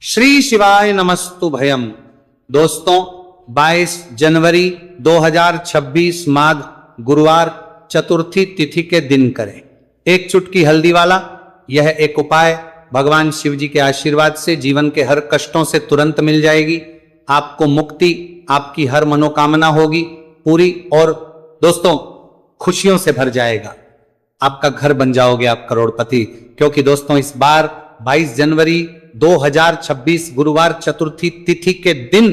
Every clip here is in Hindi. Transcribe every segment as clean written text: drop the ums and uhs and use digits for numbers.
श्री शिवाय नमस्तु भयम। दोस्तों 22 जनवरी 2026 माघ गुरुवार चतुर्थी तिथि के दिन करें एक चुटकी हल्दी वाला यह एक उपाय भगवान शिव जी के आशीर्वाद से जीवन के हर कष्टों से तुरंत मिल जाएगी। आपको मुक्ति, आपकी हर मनोकामना होगी पूरी और दोस्तों खुशियों से भर जाएगा। आपका घर बन जाओगे आप करोड़पति, क्योंकि दोस्तों इस बार 22 जनवरी 2026 गुरुवार चतुर्थी तिथि के दिन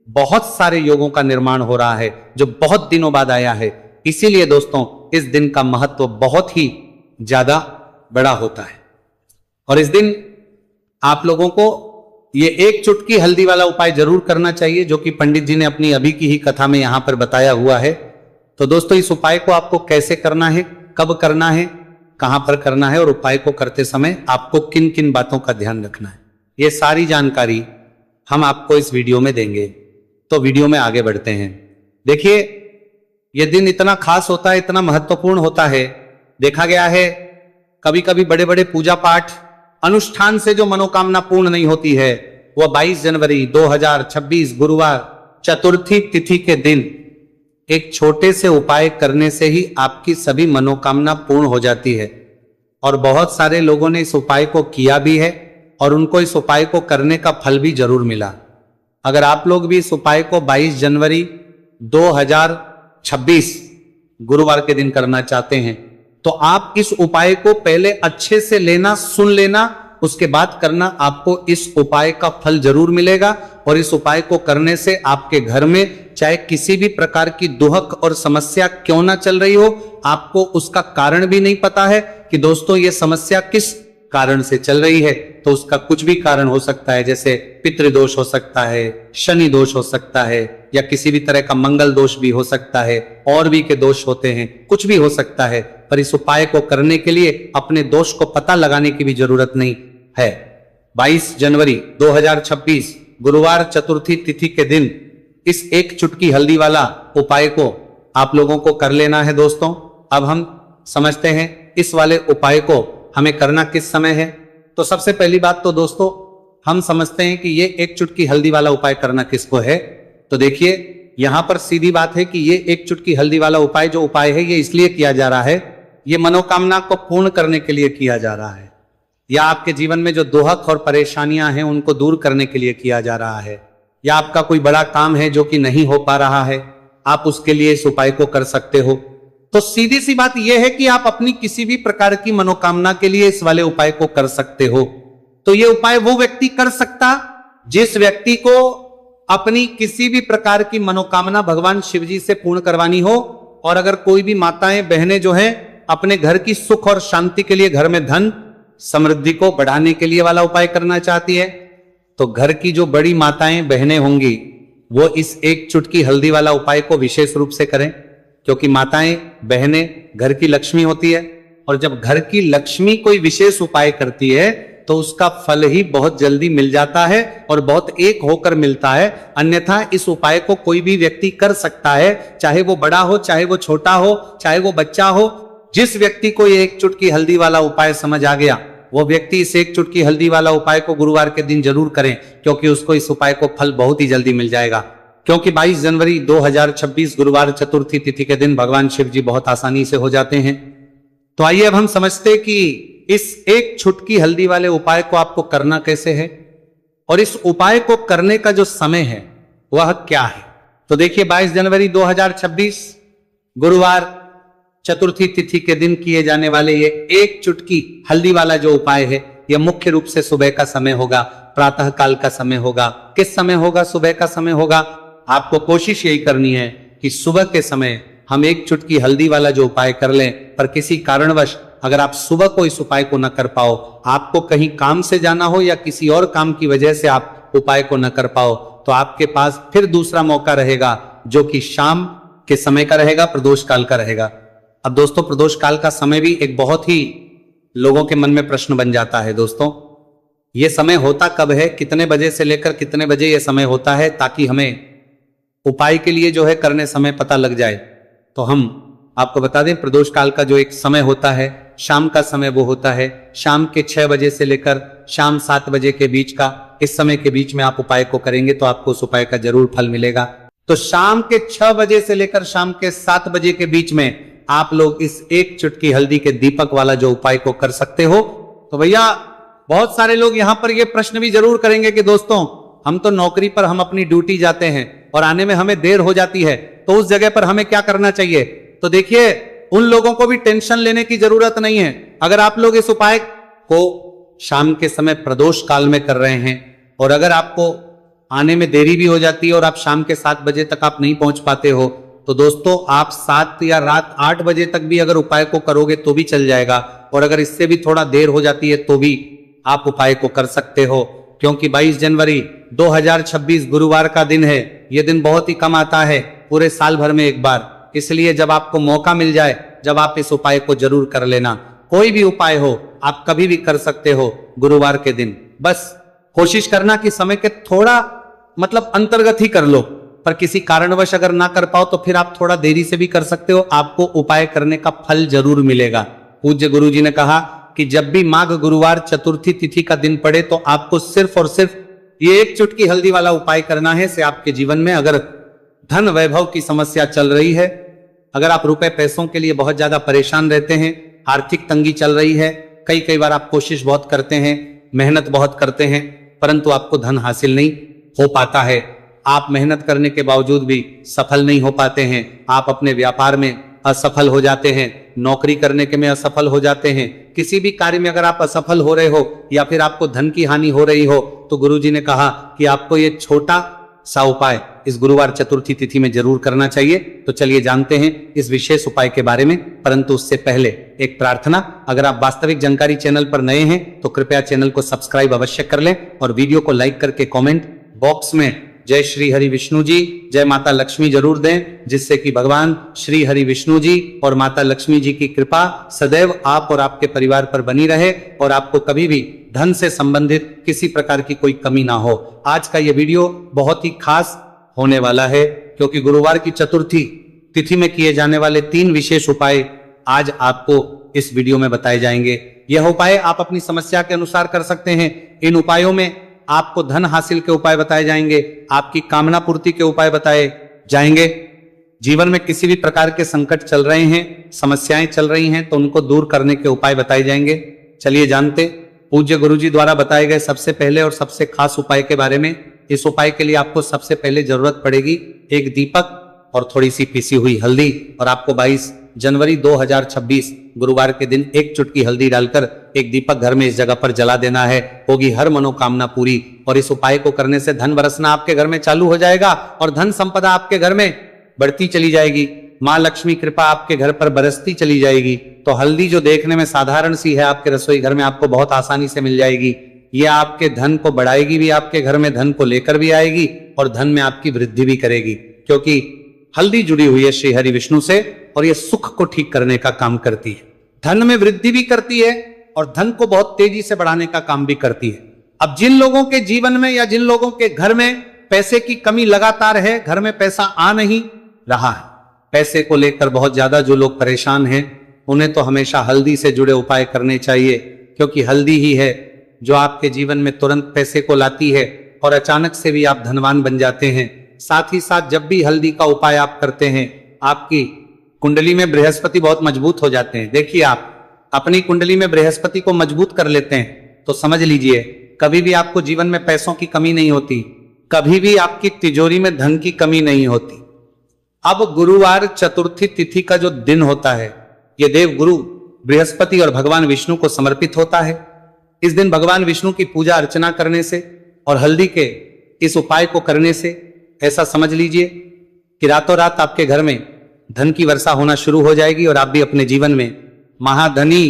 बहुत सारे योगों का निर्माण हो रहा है जो बहुत दिनों बाद आया है। इसीलिए दोस्तों इस दिन का महत्व बहुत ही ज्यादा बड़ा होता है और इस दिन आप लोगों को ये एक चुटकी हल्दी वाला उपाय जरूर करना चाहिए जो कि पंडित जी ने अपनी अभी की ही कथा में यहां पर बताया हुआ है। तो दोस्तों इस उपाय को आपको कैसे करना है, कब करना है, कहां पर करना है और उपाय को करते समय आपको किन किन बातों का ध्यान रखना है, ये सारी जानकारी हम आपको इस वीडियो में देंगे। तो वीडियो में आगे बढ़ते हैं। देखिए यह दिन इतना खास होता है, इतना महत्वपूर्ण होता है। देखा गया है कभी कभी बड़े बड़े पूजा पाठ अनुष्ठान से जो मनोकामना पूर्ण नहीं होती है वह 22 जनवरी 2026 गुरुवार चतुर्थी तिथि के दिन एक छोटे से उपाय करने से ही आपकी सभी मनोकामना पूर्ण हो जाती है। और बहुत सारे लोगों ने इस उपाय को किया भी है और उनको इस उपाय को करने का फल भी जरूर मिला। अगर आप लोग भी इस उपाय को 22 जनवरी 2026 गुरुवार के दिन करना चाहते हैं तो आप इस उपाय को पहले अच्छे से लेना, सुन लेना, उसके बाद करना। आपको इस उपाय का फल जरूर मिलेगा और इस उपाय को करने से आपके घर में चाहे किसी भी प्रकार की दुहक और समस्या क्यों ना चल रही हो, आपको उसका कारण भी नहीं पता है कि दोस्तों ये समस्या किस कारण से चल रही है, तो उसका कुछ भी कारण हो सकता है। जैसे पितृदोष हो सकता है, शनि दोष हो सकता है, या किसी भी तरह का मंगल दोष भी हो सकता है, और भी के दोष होते हैं, कुछ भी हो सकता है। पर इस उपाय को करने के लिए अपने दोष को पता लगाने की भी जरूरत नहीं है। 22 जनवरी 2026 गुरुवार चतुर्थी तिथि के दिन इस एक चुटकी हल्दी वाला उपाय को आप लोगों को कर लेना है। दोस्तों अब हम समझते हैं इस वाले उपाय को हमें करना किस समय है। तो सबसे पहली बात तो दोस्तों हम समझते हैं कि ये एक चुटकी हल्दी वाला उपाय करना किसको है। तो देखिए यहां पर सीधी बात है कि ये एक चुटकी हल्दी वाला उपाय जो उपाय है ये इसलिए किया जा रहा है, ये मनोकामना को पूर्ण करने के लिए किया जा रहा है, या आपके जीवन में जो दुहक और परेशानियां हैं उनको दूर करने के लिए किया जा रहा है, या आपका कोई बड़ा काम है जो कि नहीं हो पा रहा है, आप उसके लिए इस उपाय को कर सकते हो। तो सीधी सी बात यह है कि आप अपनी किसी भी प्रकार की मनोकामना के लिए इस वाले उपाय को कर सकते हो। तो यह उपाय वो व्यक्ति कर सकता जिस व्यक्ति को अपनी किसी भी प्रकार की मनोकामना भगवान शिव जी से पूर्ण करवानी हो। और अगर कोई भी माताएं बहनें जो हैं अपने घर की सुख और शांति के लिए, घर में धन समृद्धि को बढ़ाने के लिए वाला उपाय करना चाहती है, तो घर की जो बड़ी माताएं बहनें होंगी वो इस एक चुटकी हल्दी वाला उपाय को विशेष रूप से करें, क्योंकि माताएं बहनें घर की लक्ष्मी होती है और जब घर की लक्ष्मी कोई विशेष उपाय करती है तो उसका फल ही बहुत जल्दी मिल जाता है और बहुत एक होकर मिलता है। अन्यथा इस उपाय को कोई भी व्यक्ति कर सकता है, चाहे वो बड़ा हो, चाहे वो छोटा हो, चाहे वो बच्चा हो। जिस व्यक्ति को ये एक चुटकी हल्दी वाला उपाय समझ आ गया वो व्यक्ति इस एक चुटकी हल्दी वाला उपाय को गुरुवार के दिन जरूर करें, क्योंकि उसको इस उपाय को फल बहुत ही जल्दी मिल जाएगा। क्योंकि 22 जनवरी 2026 गुरुवार चतुर्थी तिथि के दिन भगवान शिव जी बहुत आसानी से हो जाते हैं। तो आइए अब हम समझते कि इस एक चुटकी हल्दी वाले उपाय को आपको करना कैसे है और इस उपाय को करने का जो समय है वह क्या है। तो देखिए 22 जनवरी 2026 गुरुवार चतुर्थी तिथि के दिन किए जाने वाले ये एक चुटकी हल्दी वाला जो उपाय है यह मुख्य रूप से सुबह का समय होगा, प्रातः काल का समय होगा। किस समय होगा? सुबह का समय होगा। आपको कोशिश यही करनी है कि सुबह के समय हम एक चुटकी हल्दी वाला जो उपाय कर लें। पर किसी कारणवश अगर आप सुबह को इस उपाय को न कर पाओ, आपको कहीं काम से जाना हो या किसी और काम की वजह से आप उपाय को न कर पाओ, तो आपके पास फिर दूसरा मौका रहेगा जो कि शाम के समय का रहेगा, प्रदोष काल का रहेगा। अब दोस्तों प्रदोष काल का समय भी एक बहुत ही लोगों के मन में प्रश्न बन जाता है। दोस्तों यह समय होता कब है, कितने बजे से लेकर कितने बजे यह समय होता है, ताकि हमें उपाय के लिए जो है करने समय पता लग जाए। तो हम आपको बता दें प्रदोष काल का जो एक समय होता है शाम का समय वो होता है, शाम के 6 बजे से लेकर शाम 7 बजे के बीच का, इस समय के बीच में आप उपाय को करेंगे तो आपको उस उपाय का जरूर फल मिलेगा। तो शाम के 6 बजे से लेकर शाम के 7 बजे के बीच में आप लोग इस एक चुटकी हल्दी के दीपक वाला जो उपाय को कर सकते हो। तो भैया बहुत सारे लोग यहां पर ये प्रश्न भी जरूर करेंगे कि दोस्तों हम तो नौकरी पर, हम अपनी ड्यूटी जाते हैं और आने में हमें देर हो जाती है, तो उस जगह पर हमें क्या करना चाहिए। तो देखिए, उन लोगों को भी टेंशन लेने की जरूरत नहीं है। अगर आप लोग इस उपाय को शाम के समय प्रदोष काल में कर रहे हैं और अगर आपको आने में देरी भी हो जाती है और आप शाम के 7 बजे तक आप नहीं पहुंच पाते हो, तो दोस्तों आप 7 या रात 8 बजे तक भी अगर उपाय को करोगे तो भी चल जाएगा, और अगर इससे भी थोड़ा देर हो जाती है तो भी आप उपाय को कर सकते हो। क्योंकि 22 जनवरी 2026 गुरुवार का दिन है। यह दिन बहुत ही कम आता है, पूरे साल भर में एक बार। इसलिए जब आपको मौका मिल जाए, जब आप इस उपाय को जरूर कर लेना। कोई भी उपाय हो आप कभी भी कर सकते हो गुरुवार के दिन। बस कोशिश करना कि समय के थोड़ा अंतर्गत ही कर लो, पर किसी कारणवश अगर ना कर पाओ तो फिर आप थोड़ा देरी से भी कर सकते हो, आपको उपाय करने का फल जरूर मिलेगा। पूज्य गुरु जी ने कहा कि जब भी माघ गुरुवार चतुर्थी तिथि का दिन पड़े तो आपको सिर्फ और सिर्फ ये एक चुटकी हल्दी वाला उपाय करना है। से आपके जीवन में अगर धन वैभव की समस्या चल रही है, अगर आप रुपए पैसों के लिए बहुत ज्यादा परेशान रहते हैं, आर्थिक तंगी चल रही है, कई बार आप कोशिश बहुत करते हैं, मेहनत बहुत करते हैं, परंतु आपको धन हासिल नहीं हो पाता है, आप मेहनत करने के बावजूद भी सफल नहीं हो पाते हैं, आप अपने व्यापार में असफल हो जाते हैं, नौकरी करने के में असफल हो जाते हैं, किसी भी कार्य में अगर आप असफल हो रहे हो या फिर आपको धन की हानि हो रही हो, तो गुरुजी ने कहा कि आपको ये छोटा सा उपाय इस गुरुवार चतुर्थी तिथि में जरूर करना चाहिए। तो चलिए जानते हैं इस विशेष उपाय के बारे में, परंतु उससे पहले एक प्रार्थना। अगर आप वास्तविक जानकारी चैनल पर नए हैं तो कृपया चैनल को सब्सक्राइब अवश्य कर लें और वीडियो को लाइक करके कमेंट बॉक्स में जय श्री हरि विष्णु जी, जय माता लक्ष्मी जरूर दें, जिससे कि भगवान श्री हरि विष्णु जी और माता लक्ष्मी जी की कृपा सदैव आप और आपके परिवार पर बनी रहे और आपको कभी भी धन से संबंधित किसी प्रकार की कोई कमी ना हो। आज का यह वीडियो बहुत ही खास होने वाला है, क्योंकि गुरुवार की चतुर्थी तिथि में किए जाने वाले 3 विशेष उपाय आज आपको इस वीडियो में बताए जाएंगे। यह उपाय आप अपनी समस्या के अनुसार कर सकते हैं। इन उपायों में आपको धन हासिल के उपाय बताए जाएंगे, आपकी कामना पूर्ति के उपाय बताए जाएंगे। जीवन में किसी भी प्रकार के संकट चल रहे हैं, समस्याएं चल रही हैं, तो उनको दूर करने के उपाय बताए जाएंगे। चलिए जानते पूज्य गुरुजी द्वारा बताए गए सबसे पहले और सबसे खास उपाय के बारे में। इस उपाय के लिए आपको सबसे पहले जरूरत पड़ेगी एक दीपक और थोड़ी सी पीसी हुई हल्दी, और आपको 22 जनवरी 2026 गुरुवार के दिन एक चुटकी हल्दी डालकर एक दीपक घर में इस जगह पर जला देना है। होगी हर मनोकामना पूरी, और इस उपाय को करने से धन बरसना आपके घर में चालू हो जाएगा और धन संपदा आपके घर में बढ़ती चली जाएगी। माँ लक्ष्मी कृपा आपके घर पर बरसती चली जाएगी। तो हल्दी जो देखने में साधारण सी है, आपके रसोई घर में आपको बहुत आसानी से मिल जाएगी। ये आपके धन को बढ़ाएगी भी, आपके घर में धन को लेकर भी आएगी और धन में आपकी वृद्धि भी करेगी, क्योंकि हल्दी जुड़ी हुई है श्री हरि विष्णु से और ये सुख को ठीक करने का काम करती है, धन में वृद्धि भी करती है और धन को बहुत तेजी से बढ़ाने का काम भी करती है। अब जिन लोगों के जीवन में या जिन लोगों के घर में पैसे की कमी लगातार है, घर में पैसा आ नहीं रहा है, पैसे को लेकर बहुत ज्यादा जो लोग परेशान हैं, उन्हें तो हमेशा हल्दी से जुड़े उपाय करने चाहिए, क्योंकि हल्दी ही है जो आपके जीवन में तुरंत पैसे को लाती है और अचानक से भी आप धनवान बन जाते हैं। साथ ही साथ जब भी हल्दी का उपाय आप करते हैं, आपकी कुंडली में बृहस्पति बहुत मजबूत हो जाते हैं। देखिए, आप अपनी कुंडली में बृहस्पति को मजबूत कर लेते हैं तो समझ लीजिए कभी भी आपको जीवन में पैसों की कमी नहीं होती, कभी भी आपकी तिजोरी में धन की कमी नहीं होती। अब गुरुवार चतुर्थी तिथि का जो दिन होता है, यह देव गुरु बृहस्पति और भगवान विष्णु को समर्पित होता है। इस दिन भगवान विष्णु की पूजा अर्चना करने से और हल्दी के इस उपाय को करने से ऐसा समझ लीजिए कि रातों रात आपके घर में धन की वर्षा होना शुरू हो जाएगी और आप भी अपने जीवन में महाधनी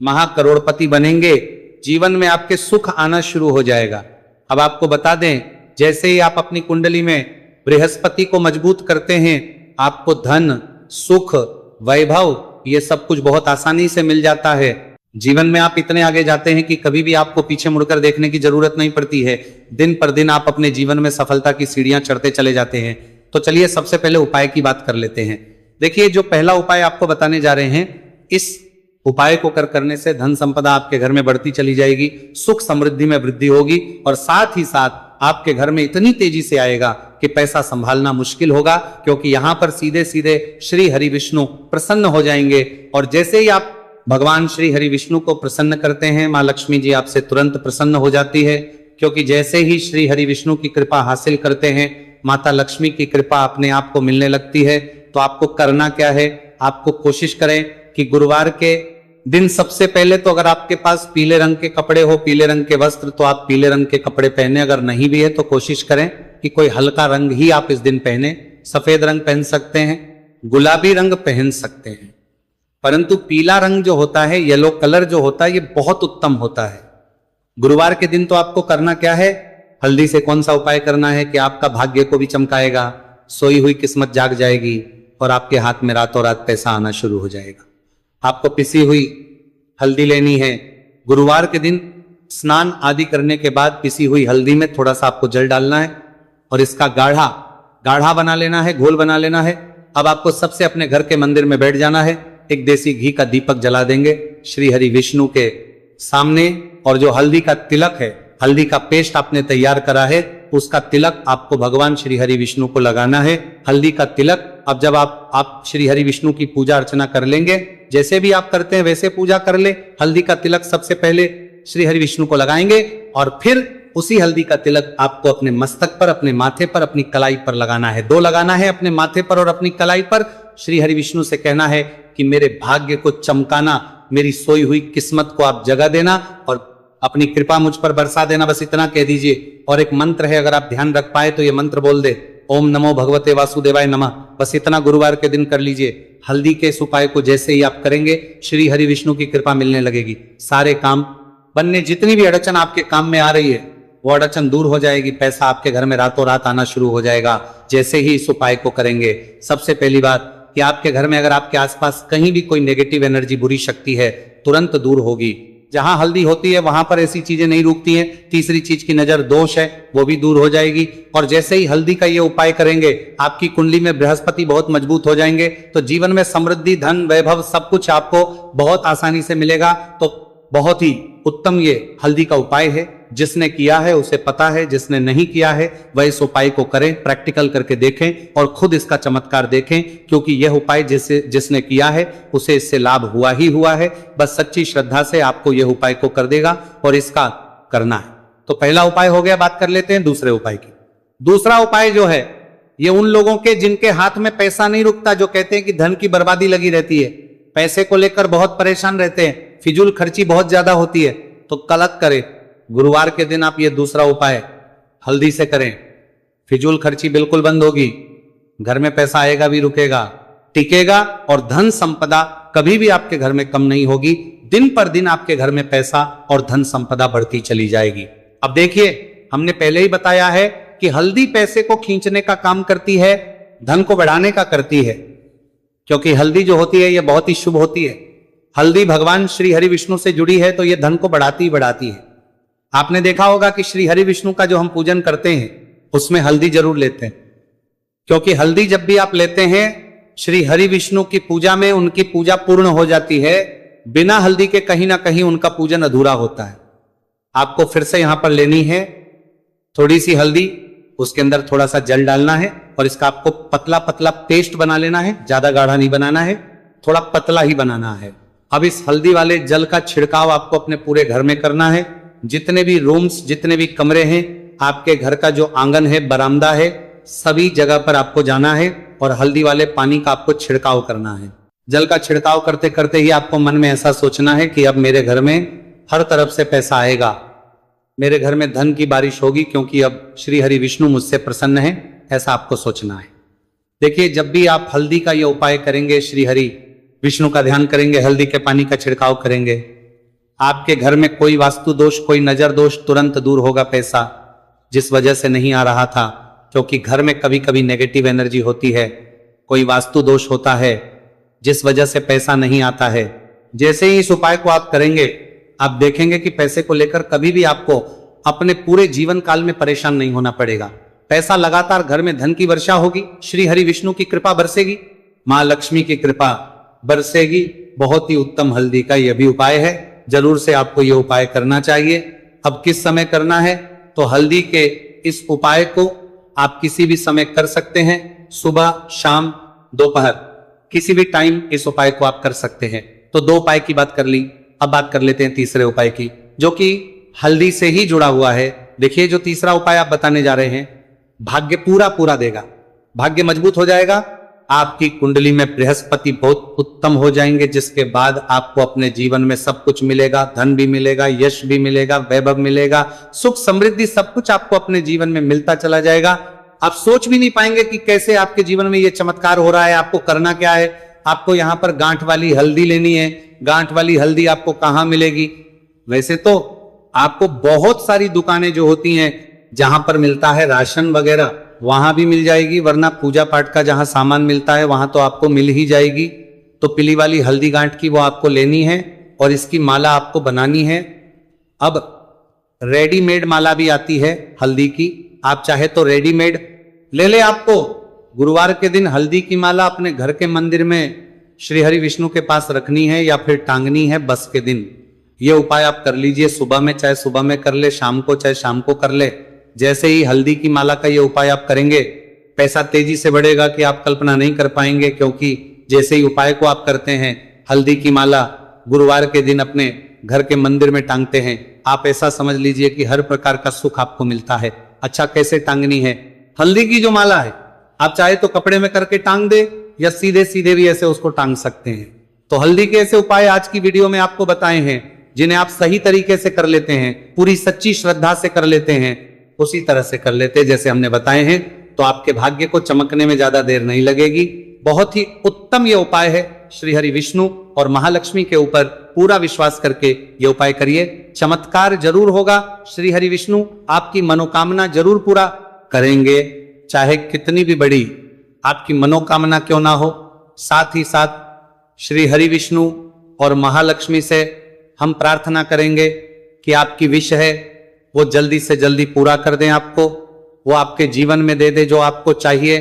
महाकरोड़पति बनेंगे। जीवन में आपके सुख आना शुरू हो जाएगा। अब आपको बता दें, जैसे ही आप अपनी कुंडली में बृहस्पति को मजबूत करते हैं, आपको धन सुख वैभव ये सब कुछ बहुत आसानी से मिल जाता है। जीवन में आप इतने आगे जाते हैं कि कभी भी आपको पीछे मुड़कर देखने की जरूरत नहीं पड़ती है। दिन पर दिन आप अपने जीवन में सफलता की सीढ़ियां चढ़ते चले जाते हैं। तो चलिए सबसे पहले उपाय की बात कर लेते हैं। देखिए, जो पहला उपाय आपको बताने जा रहे हैं, इस उपाय को करने से धन संपदा आपके घर में बढ़ती चली जाएगी, सुख समृद्धि में वृद्धि होगी और साथ ही साथ आपके घर में इतनी तेजी से आएगा कि पैसा संभालना मुश्किल होगा, क्योंकि यहां पर सीधे सीधे श्री हरि विष्णु प्रसन्न हो जाएंगे। और जैसे ही आप भगवान श्री हरि विष्णु को प्रसन्न करते हैं, मां लक्ष्मी जी आपसे तुरंत प्रसन्न हो जाती है, क्योंकि जैसे ही श्री हरि विष्णु की कृपा हासिल करते हैं, माता लक्ष्मी की कृपा अपने आप को मिलने लगती है। तो आपको करना क्या है, आपको कोशिश करें कि गुरुवार के दिन सबसे पहले तो अगर आपके पास पीले रंग के कपड़े हो, पीले रंग के वस्त्र, तो आप पीले रंग के कपड़े पहने। अगर नहीं भी है तो कोशिश करें कि कोई हल्का रंग ही आप इस दिन पहने। सफेद रंग पहन सकते हैं, गुलाबी रंग पहन सकते हैं, परंतु पीला रंग जो होता है, येलो कलर जो होता है, ये बहुत उत्तम होता है। गुरुवार के दिन तो आपको करना क्या है, हल्दी से कौन सा उपाय करना है कि आपका भाग्य को भी चमकाएगा, सोई हुई किस्मत जाग जाएगी और आपके हाथ में रातों रात पैसा आना शुरू हो जाएगा। आपको पिसी हुई हल्दी लेनी है। गुरुवार के दिन स्नान आदि करने के बाद पिसी हुई हल्दी में थोड़ा सा आपको जल डालना है और इसका गाढ़ा बना लेना है, घोल बना लेना है। अब आपको सबसे अपने घर के मंदिर में बैठ जाना है, एक देसी घी का दीपक जला देंगे श्री हरि विष्णु के सामने, और जो हल्दी का तिलक है, हल्दी का पेस्ट आपने तैयार करा है, उसका तिलक आपको भगवान श्री हरि विष्णु को लगाना है। हल्दी का तिलक, अब जब आप श्री हरि विष्णु की पूजा अर्चना कर लेंगे, जैसे भी आप करते हैं वैसे पूजा कर ले। हल्दी का तिलक सबसे पहले श्री हरि विष्णु को लगाएंगे और फिर उसी हल्दी का तिलक आपको अपने मस्तक पर, अपने माथे पर, अपनी कलाई पर लगाना है। 2 लगाना है, अपने माथे पर और अपनी कलाई पर। श्री हरि विष्णु से कहना है कि मेरे भाग्य को चमकाना, मेरी सोई हुई किस्मत को आप जगा देना और अपनी कृपा मुझ पर बरसा देना, बस इतना कह दीजिए। और एक मंत्र है, अगर आप ध्यान रख पाए तो ये मंत्र बोल दे, ओम नमो भगवते वासुदेवाय नमः। बस इतना गुरुवार के दिन कर लीजिए। हल्दी के इस उपाय को जैसे ही आप करेंगे, श्री हरि विष्णु की कृपा मिलने लगेगी, सारे काम बनने, जितनी भी अड़चन आपके काम में आ रही है वो अड़चन दूर हो जाएगी, पैसा आपके घर में रातों रात आना शुरू हो जाएगा जैसे ही इस उपाय को करेंगे। सबसे पहली बात कि आपके घर में अगर आपके आसपास कहीं भी कोई नेगेटिव एनर्जी, बुरी शक्ति है, तुरंत दूर होगी। जहां हल्दी होती है वहां पर ऐसी चीजें नहीं रुकती हैं। तीसरी चीज की नजर दोष है, वो भी दूर हो जाएगी। और जैसे ही हल्दी का ये उपाय करेंगे, आपकी कुंडली में बृहस्पति बहुत मजबूत हो जाएंगे, तो जीवन में समृद्धि, धन, वैभव सब कुछ आपको बहुत आसानी से मिलेगा। तो बहुत ही उत्तम ये हल्दी का उपाय है। जिसने किया है उसे पता है, जिसने नहीं किया है वह इस उपाय को करें, प्रैक्टिकल करके देखें और खुद इसका चमत्कार देखें, क्योंकि यह उपाय जिसने किया है उसे इससे लाभ हुआ ही हुआ है। बस सच्ची श्रद्धा से आपको यह उपाय को कर देगा और इसका करना है। तो पहला उपाय हो गया, बात कर लेते हैं दूसरे उपाय की। दूसरा उपाय जो है, ये उन लोगों के जिनके हाथ में पैसा नहीं रुकता, जो कहते हैं कि धन की बर्बादी लगी रहती है, पैसे को लेकर बहुत परेशान रहते हैं, फिजूल खर्ची बहुत ज्यादा होती है, तो कलक करें। गुरुवार के दिन आप ये दूसरा उपाय हल्दी से करें, फिजूल खर्ची बिल्कुल बंद होगी, घर में पैसा आएगा भी, रुकेगा, टिकेगा और धन संपदा कभी भी आपके घर में कम नहीं होगी। दिन पर दिन आपके घर में पैसा और धन संपदा बढ़ती चली जाएगी। अब देखिए, हमने पहले ही बताया है कि हल्दी पैसे को खींचने का काम करती है, धन को बढ़ाने का करती है, क्योंकि हल्दी जो होती है ये बहुत ही शुभ होती है। हल्दी भगवान श्री हरि विष्णु से जुड़ी है, तो ये धन को बढ़ाती ही बढ़ाती है। आपने देखा होगा कि श्री हरि विष्णु का जो हम पूजन करते हैं उसमें हल्दी जरूर लेते हैं, क्योंकि हल्दी जब भी आप लेते हैं श्री हरि विष्णु की पूजा में, उनकी पूजा पूर्ण हो जाती है। बिना हल्दी के कहीं ना कहीं उनका पूजन अधूरा होता है। आपको फिर से यहां पर लेनी है थोड़ी सी हल्दी, उसके अंदर थोड़ा सा जल डालना है और इसका आपको पतला पतला पेस्ट बना लेना है। ज्यादा गाढ़ा नहीं बनाना है, थोड़ा पतला ही बनाना है। अब इस हल्दी वाले जल का छिड़काव आपको अपने पूरे घर में करना है। जितने भी रूम्स, जितने भी कमरे हैं, आपके घर का जो आंगन है, बरामदा है, सभी जगह पर आपको जाना है और हल्दी वाले पानी का आपको छिड़काव करना है। जल का छिड़काव करते करते ही आपको मन में ऐसा सोचना है कि अब मेरे घर में हर तरफ से पैसा आएगा, मेरे घर में धन की बारिश होगी, क्योंकि अब श्री हरि विष्णु मुझसे प्रसन्न है, ऐसा आपको सोचना है। देखिए, जब भी आप हल्दी का ये उपाय करेंगे, श्री हरि विष्णु का ध्यान करेंगे, हल्दी के पानी का छिड़काव करेंगे, आपके घर में कोई वास्तु दोष, कोई नजर दोष तुरंत दूर होगा। पैसा जिस वजह से नहीं आ रहा था, क्योंकि घर में कभी कभी नेगेटिव एनर्जी होती है, कोई वास्तु दोष होता है जिस वजह से पैसा नहीं आता है। जैसे ही इस उपाय को आप करेंगे, आप देखेंगे कि पैसे को लेकर कभी भी आपको अपने पूरे जीवन काल में परेशान नहीं होना पड़ेगा। पैसा लगातार घर में, धन की वर्षा होगी, श्री हरि विष्णु की कृपा बरसेगी, मां लक्ष्मी की कृपा बरसेगी। बहुत ही उत्तम हल्दी का यह भी उपाय है, जरूर से आपको यह उपाय करना चाहिए। अब किस समय करना है, तो हल्दी के इस उपाय को आप किसी भी समय कर सकते हैं, सुबह, शाम, दोपहर, किसी भी टाइम इस उपाय को आप कर सकते हैं। तो 2 उपाय की बात कर ली, अब बात कर लेते हैं तीसरे उपाय की, जो कि हल्दी से ही जुड़ा हुआ है। देखिए, जो तीसरा उपाय आप बताने जा रहे हैं, भाग्य पूरा देगा, भाग्य मजबूत हो जाएगा, आपकी कुंडली में बृहस्पति बहुत उत्तम हो जाएंगे, जिसके बाद आपको अपने जीवन में सब कुछ मिलेगा, धन भी मिलेगा, यश भी मिलेगा, वैभव मिलेगा, सुख समृद्धि सब कुछ आपको अपने जीवन में मिलता चला जाएगा। आप सोच भी नहीं पाएंगे कि कैसे आपके जीवन में यह चमत्कार हो रहा है। आपको करना क्या है, आपको यहां पर गांठ वाली हल्दी लेनी है। गांठ वाली हल्दी आपको कहां मिलेगी, वैसे तो आपको बहुत सारी दुकानें जो होती हैं जहां पर मिलता है राशन वगैरह, वहां भी मिल जाएगी, वरना पूजा पाठ का जहां सामान मिलता है वहां तो आपको मिल ही जाएगी। तो पीली वाली हल्दी गांठ की वो आपको लेनी है और इसकी माला आपको बनानी है। अब रेडीमेड माला भी आती है हल्दी की, आप चाहे तो रेडीमेड ले ले। आपको गुरुवार के दिन हल्दी की माला अपने घर के मंदिर में श्री हरि विष्णु के पास रखनी है या फिर टांगनी है बस के दिन। ये उपाय आप कर लीजिए, सुबह में चाहे सुबह में कर ले, शाम को चाहे शाम को कर ले। जैसे ही हल्दी की माला का ये उपाय आप करेंगे, पैसा तेजी से बढ़ेगा कि आप कल्पना नहीं कर पाएंगे, क्योंकि जैसे ही उपाय को आप करते हैं, हल्दी की माला गुरुवार के दिन अपने घर के मंदिर में टांगते हैं, आप ऐसा समझ लीजिए कि हर प्रकार का सुख आपको मिलता है। अच्छा, कैसे टांगनी है हल्दी की जो माला है, आप चाहे तो कपड़े में करके टांग दे या सीधे सीधे भी ऐसे उसको टांग सकते हैं। तो हल्दी के ऐसे उपाय आज की वीडियो में आपको बताए हैं, जिन्हें आप सही तरीके से कर लेते हैं, पूरी सच्ची श्रद्धा से कर लेते हैं, उसी तरह से कर लेते हैं जैसे हमने बताए हैं, तो आपके भाग्य को चमकने में ज्यादा देर नहीं लगेगी। बहुत ही उत्तम ये उपाय है। श्री हरि विष्णु और महालक्ष्मी के ऊपर पूरा विश्वास करके ये उपाय करिए, चमत्कार जरूर होगा। श्री हरि विष्णु आपकी मनोकामना जरूर पूरा करेंगे, चाहे कितनी भी बड़ी आपकी मनोकामना क्यों ना हो। साथ ही साथ श्री हरि विष्णु और महालक्ष्मी से हम प्रार्थना करेंगे कि आपकी विश है वो जल्दी से जल्दी पूरा कर दें, आपको वो आपके जीवन में दे दे जो आपको चाहिए।